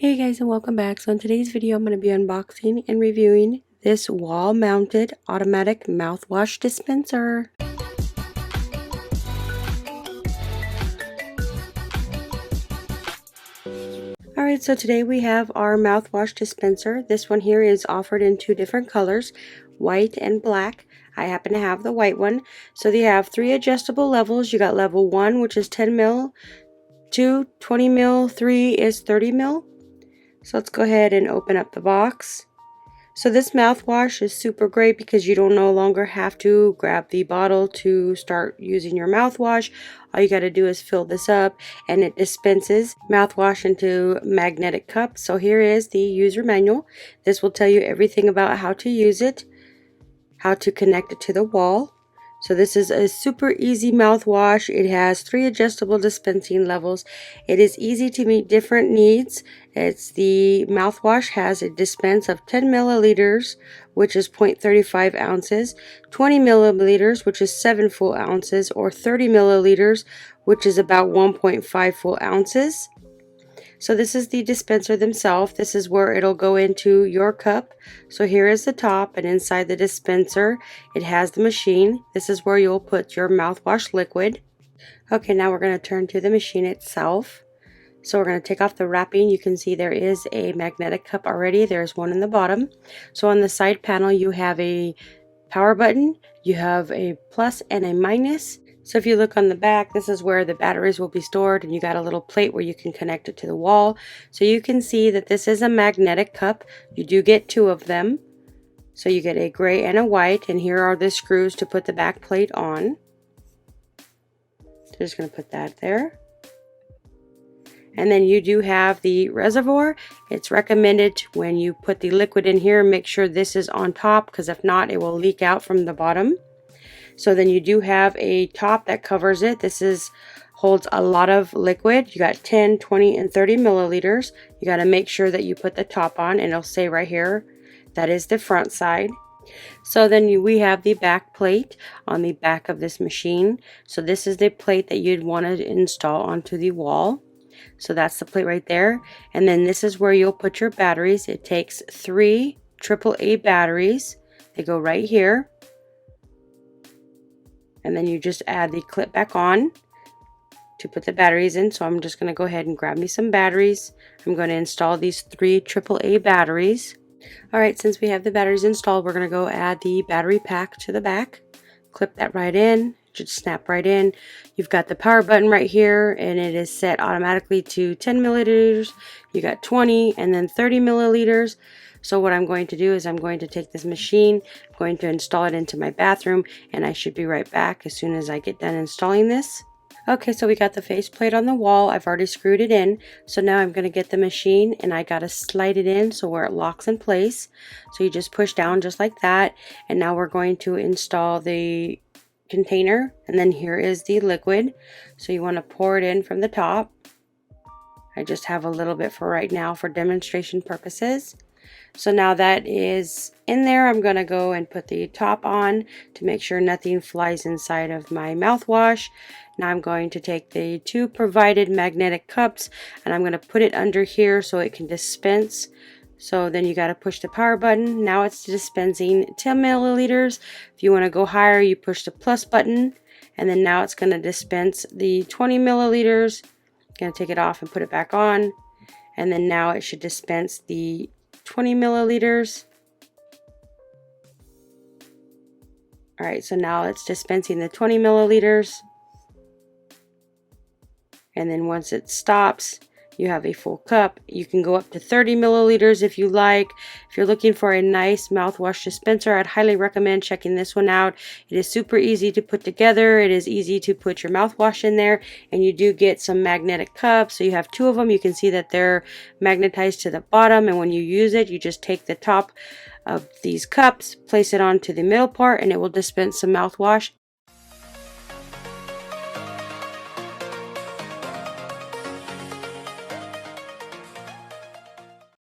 Hey guys, and welcome back. So in today's video I'm going to be unboxing and reviewing this wall mounted automatic mouthwash dispenser. Alright, so today we have our mouthwash dispenser. This one here is offered in two different colors, white and black. I happen to have the white one. So they have three adjustable levels. You got level 1, which is 10 mil, 2 20 mil, 3 is 30 mil. So let's go ahead and open up the box. So this mouthwash is super great because you don't no longer have to grab the bottle to start using your mouthwash. All you got to do is fill this up and it dispenses mouthwash into magnetic cups. So here is the user manual. This will tell you everything about how to use it, how to connect it to the wall. So this is a super easy mouthwash. It has 3 adjustable dispensing levels. It is easy to meet different needs. The mouthwash has a dispense of 10 milliliters, which is 0.35 ounces, 20 milliliters, which is 7 full ounces, or 30 milliliters, which is about 1.5 full ounces. So this is the dispenser themselves. This is where it'll go into your cup. So here is the top, and inside the dispenser it has the machine. This is where you'll put your mouthwash liquid. Okay, now we're going to turn to the machine itself. So we're going to take off the wrapping. You can see there is a magnetic cup already. There's one in the bottom. So on the side panel you have a power button, you have a plus and a minus. So if you look on the back, this is where the batteries will be stored, and you got a little plate where you can connect it to the wall. So you can see that this is a magnetic cup. You do get 2 of them. So you get a gray and a white, and here are the screws to put the back plate on. So just going to put that there. And then you do have the reservoir. It's recommended when you put the liquid in here, make sure this is on top, because if not, it will leak out from the bottom. So then you do have a top that covers it. This holds a lot of liquid. You got 10, 20, and 30 milliliters. You got to make sure that you put the top on, and it'll say right here that is the front side. So then we have the back plate on the back of this machine. So this is the plate that you'd want to install onto the wall. So that's the plate right there. And then this is where you'll put your batteries. It takes 3 AAA batteries. They go right here. And then you just add the clip back on to put the batteries in. So I'm just going to go ahead and grab me some batteries. I'm going to install these 3 AAA batteries. Alright, since we have the batteries installed, we're going to go add the battery pack to the back. Clip that right in. Just snap right in. You've got the power button right here, and it is set automatically to 10 milliliters. You got 20 and then 30 milliliters. So what I'm going to do is I'm going to take this machine, I'm going to install it into my bathroom, and I should be right back as soon as I get done installing this. Okay, so we got the faceplate on the wall. I've already screwed it in. So now I'm going to get the machine, and I got to slide it in so where it locks in place. So you just push down just like that, and now we're going to install the container, and then here is the liquid. So you want to pour it in from the top. I just have a little bit for right now for demonstration purposes. So now that is in there, I'm going to go and put the top on to make sure nothing flies inside of my mouthwash. Now I'm going to take the 2 provided magnetic cups, and I'm going to put it under here so it can dispense. So then you got to push the power button. Now it's dispensing 10 milliliters. If you want to go higher, you push the plus button, and then now it's going to dispense the 20 milliliters. I'm going to take it off and put it back on, and then now it should dispense the 20 milliliters. Alright, so now it's dispensing the 20 milliliters. And then once it stops, you have a full cup. You can go up to 30 milliliters if you like. If you're looking for a nice mouthwash dispenser, I'd highly recommend checking this one out. It is super easy to put together. It is easy to put your mouthwash in there, and you do get some magnetic cups. So you have 2 of them. You can see that they're magnetized to the bottom, and when you use it, you just take the top of these cups, place it onto the middle part, and it will dispense some mouthwash